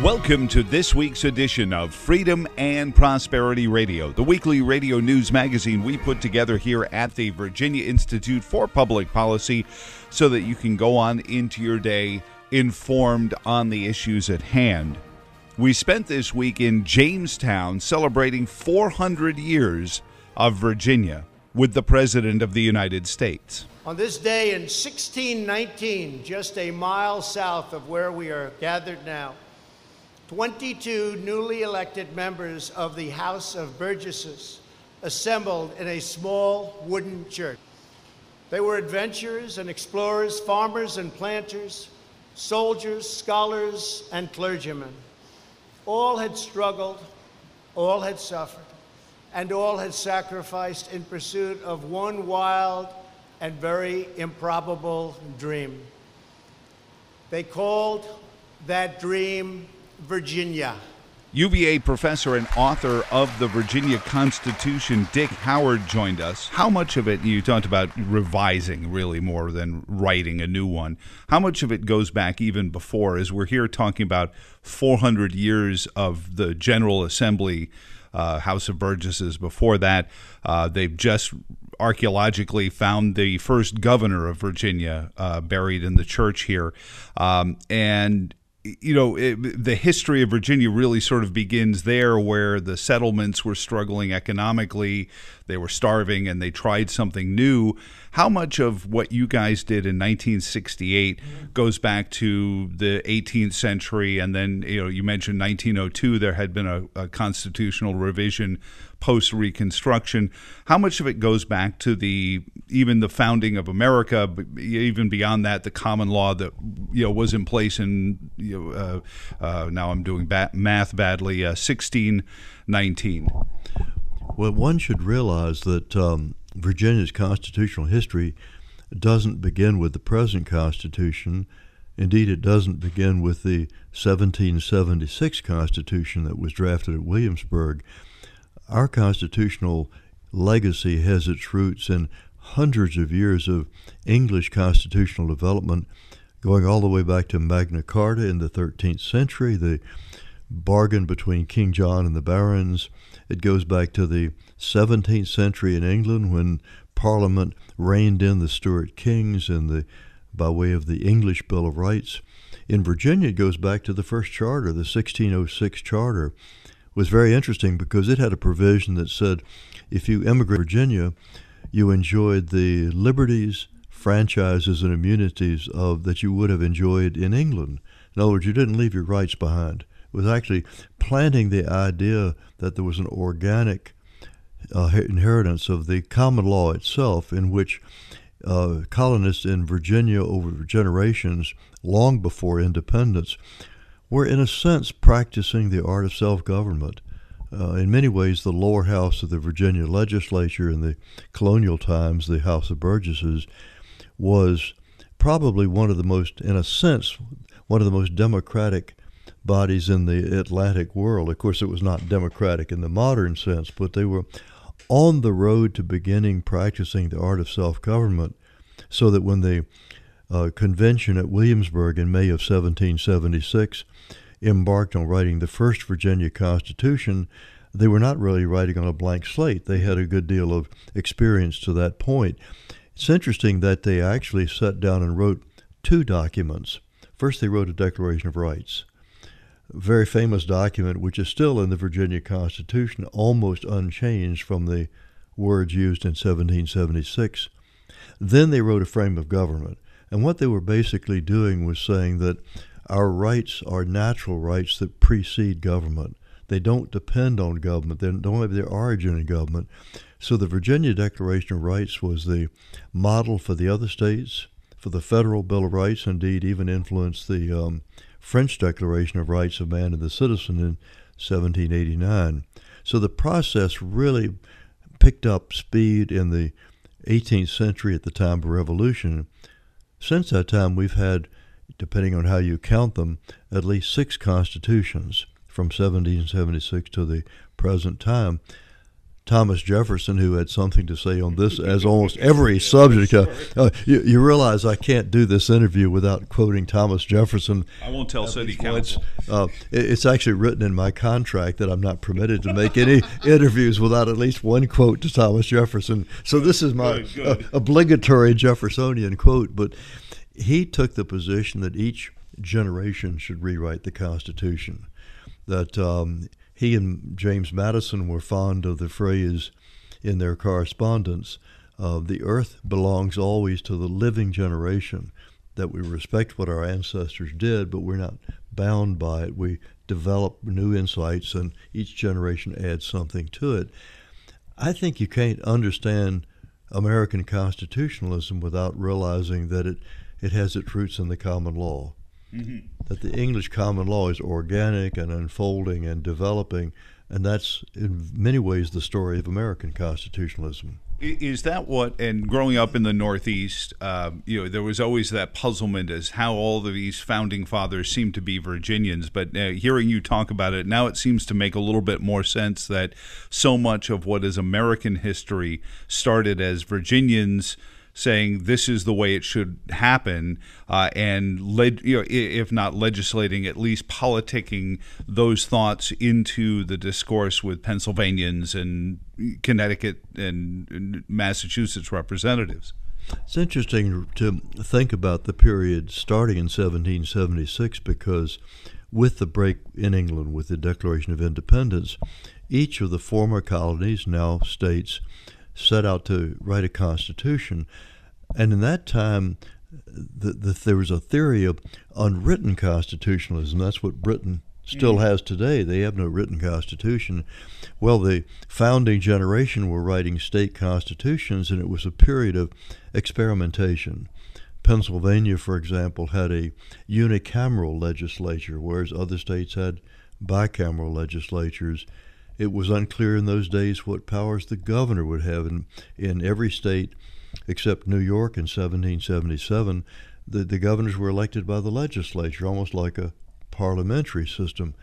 Welcome to this week's edition of Freedom and Prosperity Radio, the weekly radio news magazine we put together here at the Virginia Institute for Public Policy so that you can go on into your day informed on the issues at hand. We spent this week in Jamestown celebrating 400 years of Virginia with the President of the United States. On this day in 1619, just a mile south of where we are gathered now, 22 newly elected members of the House of Burgesses assembled in a small wooden church. They were adventurers and explorers, farmers and planters, soldiers, scholars, and clergymen. All had struggled, all had suffered, and all had sacrificed in pursuit of one wild and very improbable dream. They called that dream Virginia. UVA professor and author of the Virginia Constitution, Dick Howard, joined us. How much of it, you talked about revising really more than writing a new one, how much of it goes back even before, as we're here talking about 400 years of the General Assembly, House of Burgesses? Before that, they've just archaeologically found the first governor of Virginia buried in the church here. And you know, the history of Virginia really sort of begins there, where the settlements were struggling economically, they were starving, and they tried something new. How much of what you guys did in 1968 goes back to the 18th century? And then, you know, you mentioned 1902, there had been a constitutional revision post-Reconstruction. How much of it goes back to even the founding of America, but even beyond that, the common law that, you know, was in place in, now I'm doing math badly, 1619? Well, one should realize that Virginia's constitutional history doesn't begin with the present Constitution. Indeed, it doesn't begin with the 1776 Constitution that was drafted at Williamsburg. Our constitutional legacy has its roots in hundreds of years of English constitutional development, going all the way back to Magna Carta in the 13th century, the bargain between King John and the barons. It goes back to the 17th century in England, when Parliament reined in the Stuart kings by way of the English Bill of Rights. In Virginia, it goes back to the first charter, the 1606 charter. Was very interesting because it had a provision that said if you immigrate to Virginia, you enjoyed the liberties, franchises, and immunities that you would have enjoyed in England. In other words, you didn't leave your rights behind. It was actually planting the idea that there was an organic inheritance of the common law itself, in which colonists in Virginia over generations, long before independence, were in a sense practicing the art of self-government. In many ways, the lower house of the Virginia legislature in the colonial times, the House of Burgesses, was probably one of the most democratic bodies in the Atlantic world. Of course, it was not democratic in the modern sense, but they were on the road to beginning practicing the art of self-government, so that when the convention at Williamsburg in May of 1776 embarked on writing the first Virginia Constitution, they were not really writing on a blank slate. They had a good deal of experience to that point. It's interesting that they actually sat down and wrote two documents. First, they wrote a Declaration of Rights, a very famous document which is still in the Virginia Constitution, almost unchanged from the words used in 1776. Then they wrote a frame of government. And what they were basically doing was saying that our rights are natural rights that precede government. They don't depend on government. They don't have their origin in government. So the Virginia Declaration of Rights was the model for the other states, for the Federal Bill of Rights, indeed even influenced the French Declaration of Rights of Man and the Citizen in 1789. So the process really picked up speed in the 18th century at the time of Revolution. Since that time, we've had, depending on how you count them, at least 6 constitutions from 1776 to the present time. Thomas Jefferson, who had something to say on this, as almost every subject. You realize I can't do this interview without quoting Thomas Jefferson. I won't tell City Council. It's actually written in my contract that I'm not permitted to make any interviews without at least one quote to Thomas Jefferson. So this is my obligatory Jeffersonian quote. But he took the position that each generation should rewrite the Constitution. That he and James Madison were fond of the phrase in their correspondence, the earth belongs always to the living generation, that we respect what our ancestors did, but we're not bound by it. We develop new insights, and each generation adds something to it. I think you can't understand American constitutionalism without realizing that it has its roots in the common law. Mm-hmm. That the English common law is organic and unfolding and developing, and that's in many ways the story of American constitutionalism. Is that what, and growing up in the Northeast, there was always that puzzlement as how all of these founding fathers seemed to be Virginians, but hearing you talk about it, now it seems to make a little bit more sense that so much of what is American history started as Virginians saying this is the way it should happen, and if not legislating, at least politicking those thoughts into the discourse with Pennsylvanians and Connecticut and Massachusetts representatives. It's interesting to think about the period starting in 1776 because with the break in England with the Declaration of Independence, each of the former colonies, now states, set out to write a constitution. And in that time, there was a theory of unwritten constitutionalism. That's what Britain still has today. They have no written constitution. Well, the founding generation were writing state constitutions, and it was a period of experimentation. Pennsylvania, for example, had a unicameral legislature, whereas other states had bicameral legislatures. It was unclear in those days what powers the governor would have. In every state, except New York in 1777, the governors were elected by the legislature, almost like a parliamentary system.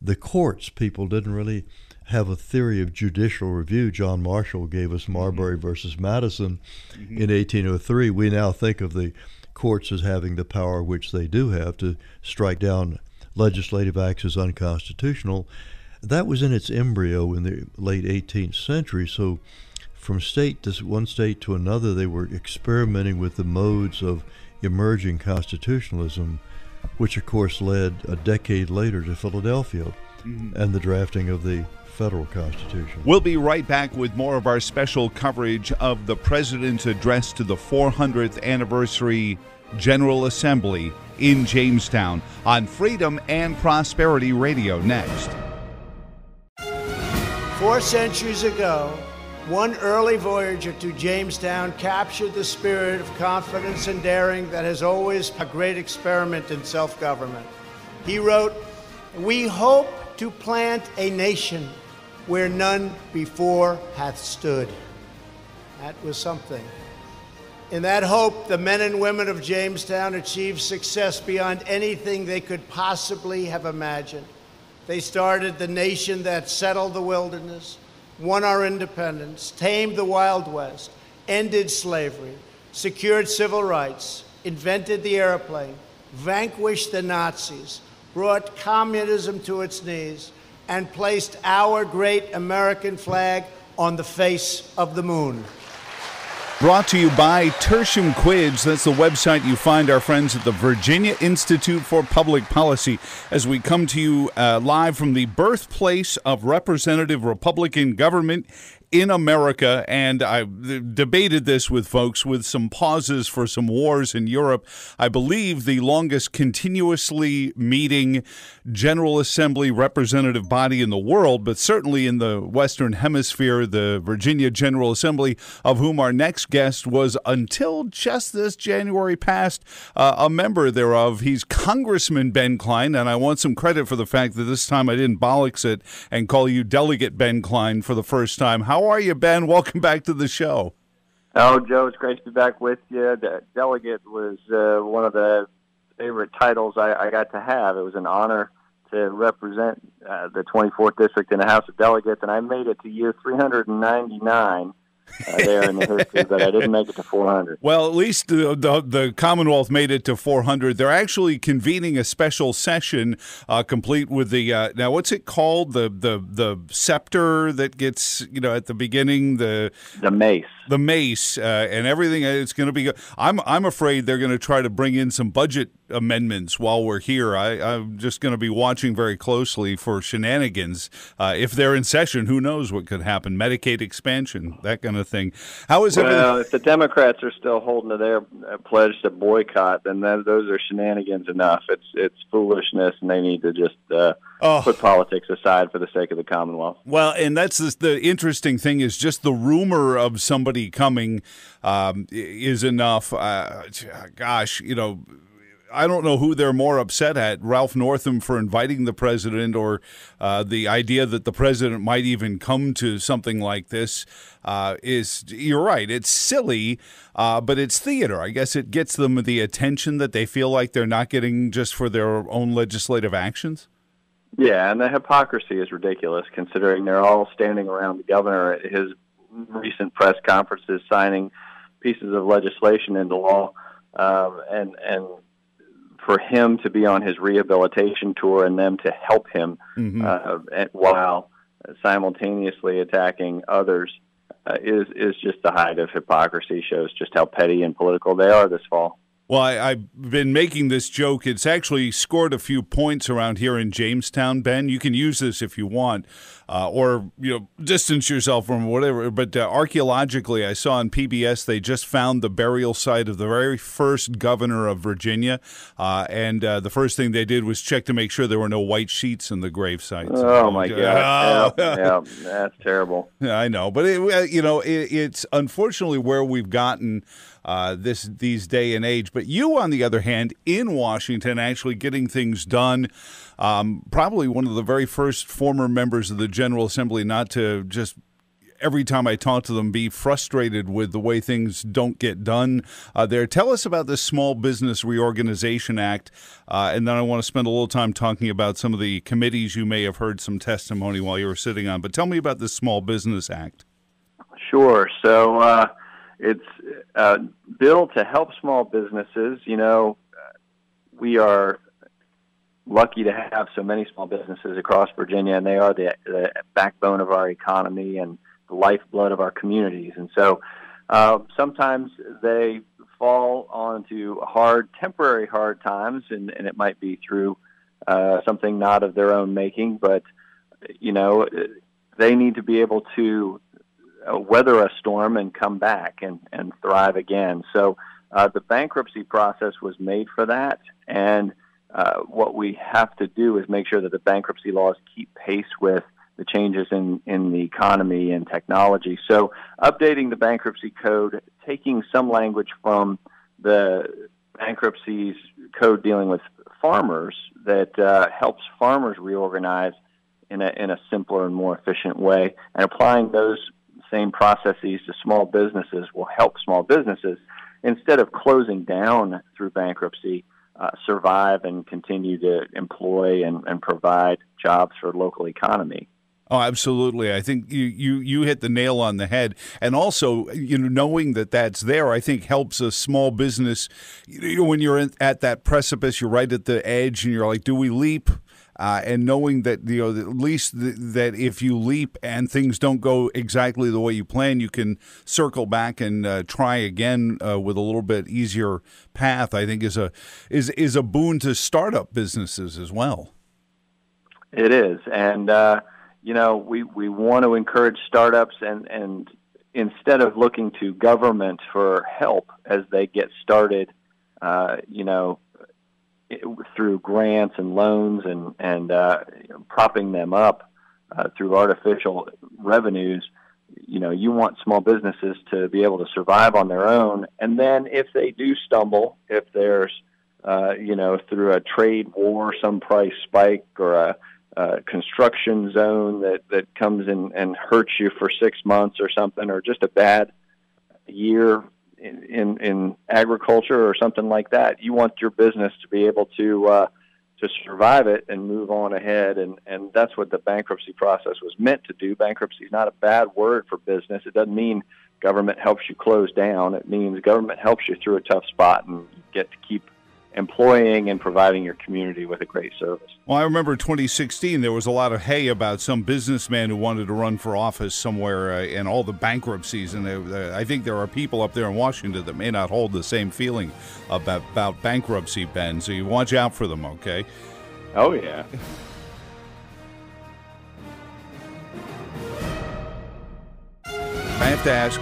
The courts, people didn't really have a theory of judicial review. John Marshall gave us Marbury versus Madison in 1803. We now think of the courts as having the power which they do have to strike down legislative acts as unconstitutional. That was in its embryo in the late 18th century, so from one state to another, they were experimenting with the modes of emerging constitutionalism, which of course led a decade later to Philadelphia and the drafting of the federal constitution. We'll be right back with more of our special coverage of the President's address to the 400th anniversary General Assembly in Jamestown on Freedom and Prosperity Radio next. 4 centuries ago, one early voyager to Jamestown captured the spirit of confidence and daring that has always been a great experiment in self-government. He wrote, "We hope to plant a nation where none before hath stood." That was something. In that hope, the men and women of Jamestown achieved success beyond anything they could possibly have imagined. They started the nation that settled the wilderness, won our independence, tamed the Wild West, ended slavery, secured civil rights, invented the airplane, vanquished the Nazis, brought communism to its knees, and placed our great American flag on the face of the moon. Brought to you by Tertium Quids. That's the website you find our friends at the Virginia Institute for Public Policy as we come to you live from the birthplace of representative Republican government in America, and I debated this with folks with some pauses for some wars in Europe. I believe the longest continuously meeting General Assembly representative body in the world, but certainly in the Western Hemisphere, the Virginia General Assembly, of whom our next guest was, until just this January past, a member thereof. He's Congressman Ben Cline, and I want some credit for the fact that this time I didn't bollocks it and call you Delegate Ben Cline for the first time. How are you, Ben? Welcome back to the show. Oh, Joe, it's great to be back with you. The delegate was one of the favorite titles I got to have. It was an honor to represent the 24th District in the House of Delegates, and I made it to year 399 there in the history, but I didn't make it to 400. Well, at least the Commonwealth made it to 400. They're actually convening a special session, complete with the now what's it called, the scepter that gets at the beginning, the mace and everything. It's going to be. I'm afraid they're going to try to bring in some budget amendments while we're here. I'm just going to be watching very closely for shenanigans. If they're in session, who knows what could happen? Medicaid expansion, that kind of thing. How is everything? Well, if the Democrats are still holding to their pledge to boycott, then those are shenanigans enough. It's foolishness, and they need to just put politics aside for the sake of the Commonwealth. Well, and that's the interesting thing is just the rumor of somebody coming is enough. Gosh, I don't know who they're more upset at, Ralph Northam for inviting the president, or the idea that the president might even come to something like this. You're right, it's silly, but it's theater. I guess it gets them the attention that they feel like they're not getting just for their own legislative actions. Yeah, and the hypocrisy is ridiculous, considering they're all standing around the governor at his recent press conferences signing pieces of legislation into law, and for him to be on his rehabilitation tour and them to help him while simultaneously attacking others is just the height of hypocrisy, shows just how petty and political they are this fall. Well, I've been making this joke. It's actually scored a few points around here in Jamestown, Ben. You can use this if you want, or distance yourself from whatever. But archaeologically, I saw on PBS they just found the burial site of the very first governor of Virginia, and the first thing they did was check to make sure there were no white sheets in the grave sites. Oh my God! Yeah, that's terrible. Yeah, I know, but it's unfortunately where we've gotten these day and age. But you, on the other hand, in Washington, actually getting things done, probably one of the very first former members of the General Assembly not to just, every time I talk to them, be frustrated with the way things don't get done there. Tell us about this Small Business Reorganization Act, and then I want to spend a little time talking about some of the committees you may have heard some testimony while you were sitting on. But tell me about this Small Business Act. Sure. So it's a bill to help small businesses. We are lucky to have so many small businesses across Virginia, and they are the backbone of our economy and the lifeblood of our communities. And so sometimes they fall onto temporary hard times, and it might be through something not of their own making, but, they need to be able to weather a storm and come back and thrive again. So the bankruptcy process was made for that, and what we have to do is make sure that the bankruptcy laws keep pace with the changes in the economy and technology. So updating the bankruptcy code, taking some language from the bankruptcy code dealing with farmers that helps farmers reorganize in a simpler and more efficient way, and applying those same processes to small businesses will help small businesses, instead of closing down through bankruptcy, survive and continue to employ and provide jobs for the local economy. Oh, absolutely. I think you hit the nail on the head. And also, knowing that that's there, I think helps a small business. When you're at that precipice, you're right at the edge, and you're like, do we leap? And knowing that, at least that if you leap and things don't go exactly the way you plan, you can circle back and try again with a little bit easier path, I think is a boon to startup businesses as well. It is. And, we want to encourage startups, and instead of looking to government for help as they get started, through grants and loans and propping them up through artificial revenues, you want small businesses to be able to survive on their own. And then if they do stumble, if there's, through a trade war, some price spike, or a construction zone that comes in and hurts you for 6 months or something, or just a bad year in agriculture or something like that, you want your business to be able to to survive it and move on ahead. And that's what the bankruptcy process was meant to do. Bankruptcy is not a bad word for business. It doesn't mean government helps you close down. It means government helps you through a tough spot, and you get to keep employing and providing your community with a great service. Well, I remember 2016, there was a lot of hay about some businessman who wanted to run for office somewhere and all the bankruptcies. And I think there are people up there in Washington that may not hold the same feeling about bankruptcy, Ben. So you watch out for them, okay? Oh, yeah. I have to ask,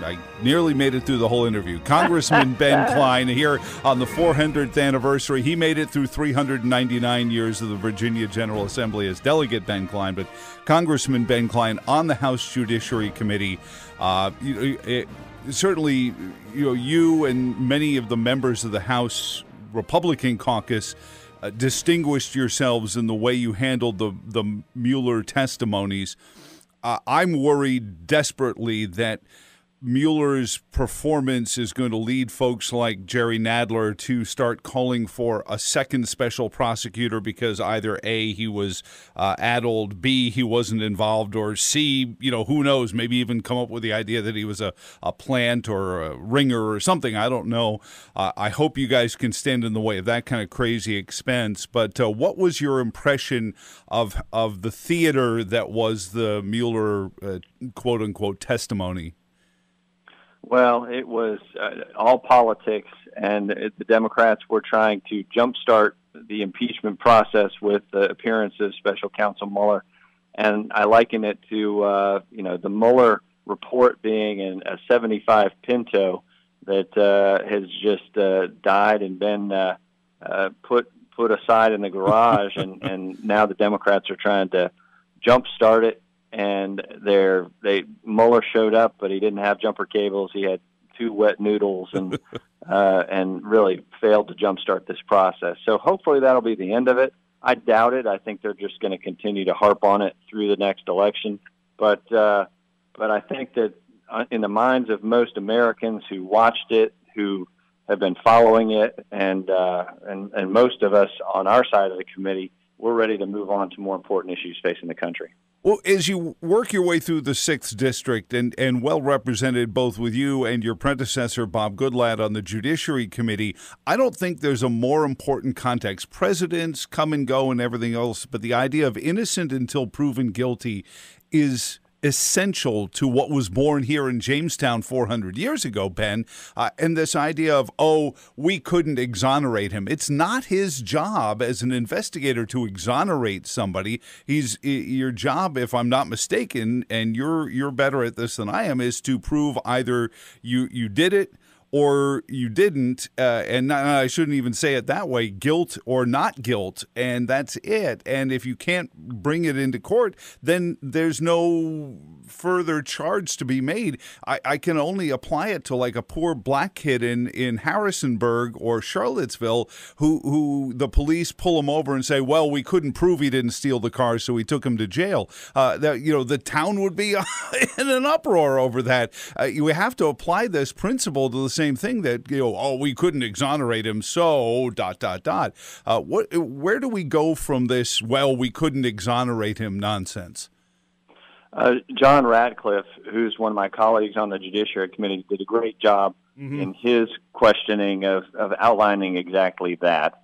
I nearly made it through the whole interview. Congressman Ben Cline here on the 400th anniversary. He made it through 399 years of the Virginia General Assembly as Delegate Ben Cline, but Congressman Ben Cline on the House Judiciary Committee. Certainly, you and many of the members of the House Republican caucus distinguished yourselves in the way you handled the Mueller testimonies. I'm worried desperately that Mueller's performance is going to lead folks like Jerry Nadler to start calling for a second special prosecutor because either A, he was addled, B, he wasn't involved, or C, who knows, maybe even come up with the idea that he was a plant or a ringer or something. I don't know. I hope you guys can stand in the way of that kind of crazy expense. But what was your impression of the theater that was the Mueller quote-unquote testimony? Well, it was all politics, and the Democrats were trying to jumpstart the impeachment process with the appearance of Special Counsel Mueller. And I liken it to, the Mueller report being a 75 Pinto that has just died and been put aside in the garage, and now the Democrats are trying to jumpstart it. And Mueller showed up, but he didn't have jumper cables. He had 2 wet noodles, and really failed to jumpstart this process. So hopefully that'll be the end of it. I doubt it. I think they're just going to continue to harp on it through the next election. But I think that in the minds of most Americans who watched it, who have been following it, and most of us on our side of the committee, we're ready to move on to more important issues facing the country. Well, as you work your way through the 6th District and well represented both with you and your predecessor, Bob Goodlatte, on the Judiciary Committee, I don't think there's a more important context. Presidents come and go and everything else, but the idea of innocent until proven guilty is essential to what was born here in Jamestown 400 years ago, Ben, and this idea of, we couldn't exonerate him. It's not his job as an investigator to exonerate somebody. Your job, if I'm not mistaken, and you're better at this than I am, is to prove either you did it or you didn't, and I shouldn't even say it that way, guilt or not guilt, and that's it. And if you can't bring it into court, then there's no further charge to be made. I can only apply it to like a poor black kid in Harrisonburg or Charlottesville who the police pull him over and say, well, we couldn't prove he didn't steal the car, so we took him to jail. The town would be in an uproar over that. You have to apply this principle to the same thing that, we couldn't exonerate him, so ... Where do we go from this, well, we couldn't exonerate him nonsense? John Ratcliffe, who's one of my colleagues on the Judiciary Committee, did a great job in his questioning of outlining exactly that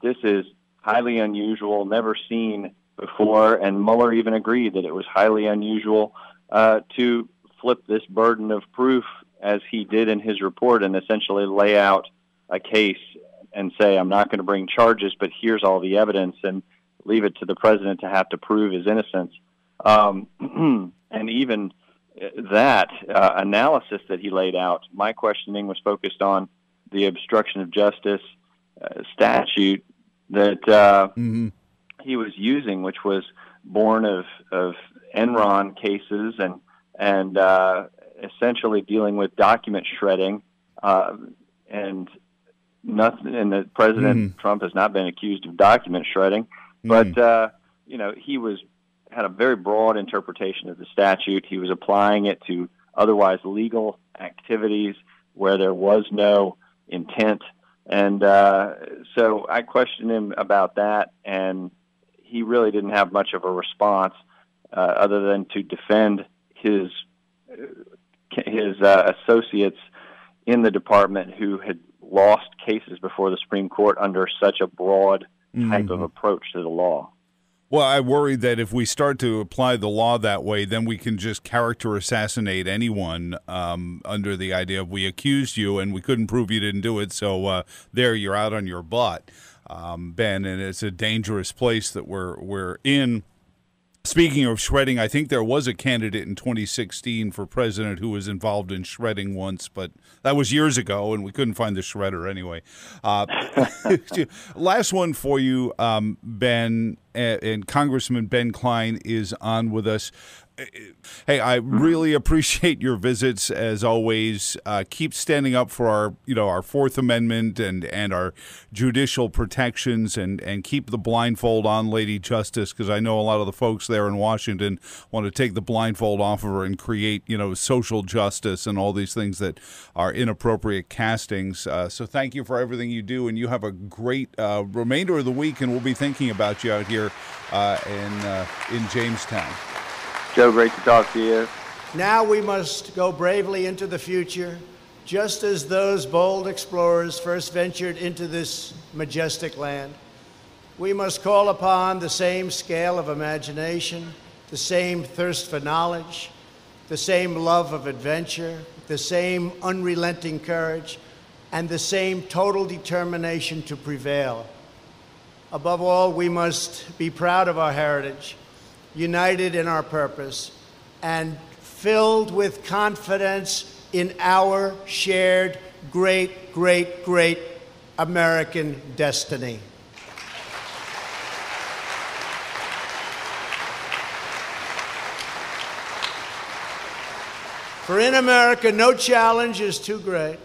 this is highly unusual, never seen before, and Mueller even agreed that it was highly unusual to flip this burden of proof as he did in his report and essentially lay out a case and say, I'm not going to bring charges, but here's all the evidence, and leave it to the president to have to prove his innocence. And even that analysis that he laid out, my questioning was focused on the obstruction of justice statute that he was using, which was born of Enron cases and essentially dealing with document shredding, and nothing. And the President Trump has not been accused of document shredding, but he had a very broad interpretation of the statute. He was applying it to otherwise legal activities where there was no intent And so I questioned him about that, and he really didn't have much of a response other than to defend his associates in the department who had lost cases before the Supreme Court under such a broad type of approach to the law. Well, I worry that if we start to apply the law that way, then we can just character assassinate anyone under the idea of we accused you and we couldn't prove you didn't do it, so there, you're out on your butt, Ben, and it's a dangerous place that we're in. Speaking of shredding, I think there was a candidate in 2016 for president who was involved in shredding once, but that was years ago, and we couldn't find the shredder anyway. Last one for you, Ben, and Congressman Ben Cline is on with us. Hey, I really appreciate your visits as always. Keep standing up for our Fourth Amendment and our judicial protections, and keep the blindfold on Lady Justice, because I know a lot of the folks there in Washington want to take the blindfold off of her and create, social justice and all these things that are inappropriate castings. So thank you for everything you do, and you have a great remainder of the week, and we'll be thinking about you out here in Jamestown. Joe, great to talk to you. Now we must go bravely into the future, just as those bold explorers first ventured into this majestic land. We must call upon the same scale of imagination, the same thirst for knowledge, the same love of adventure, the same unrelenting courage, and the same total determination to prevail. Above all, we must be proud of our heritage, united in our purpose, and filled with confidence in our shared great, great, great American destiny. For in America, no challenge is too great,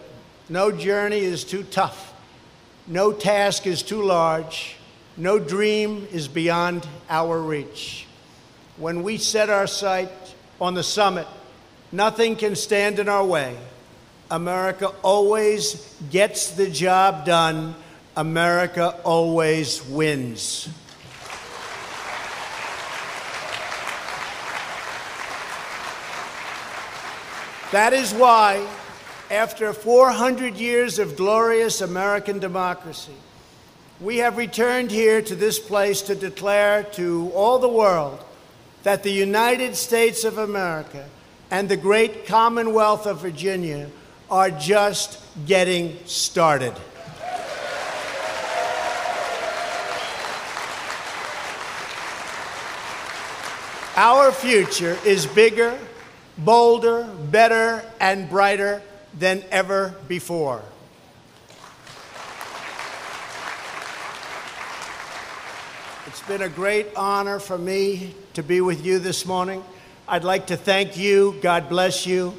no journey is too tough, no task is too large, no dream is beyond our reach. When we set our sight on the summit, nothing can stand in our way. America always gets the job done. America always wins. That is why, after 400 years of glorious American democracy, we have returned here to this place to declare to all the world that the United States of America and the great Commonwealth of Virginia are just getting started. Our future is bigger, bolder, better, and brighter than ever before. It's been a great honor for me to be with you this morning. I'd like to thank you. God bless you.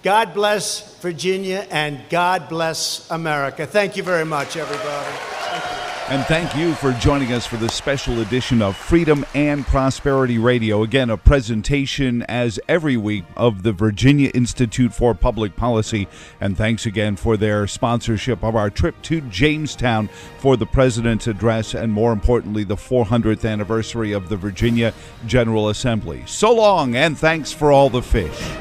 God bless Virginia, and God bless America. Thank you very much, everybody. Thank you. And thank you for joining us for this special edition of Freedom and Prosperity Radio. Again, a presentation, as every week, of the Virginia Institute for Public Policy. And thanks again for their sponsorship of our trip to Jamestown for the President's Address, and more importantly, the 400th anniversary of the Virginia General Assembly. So long, and thanks for all the fish.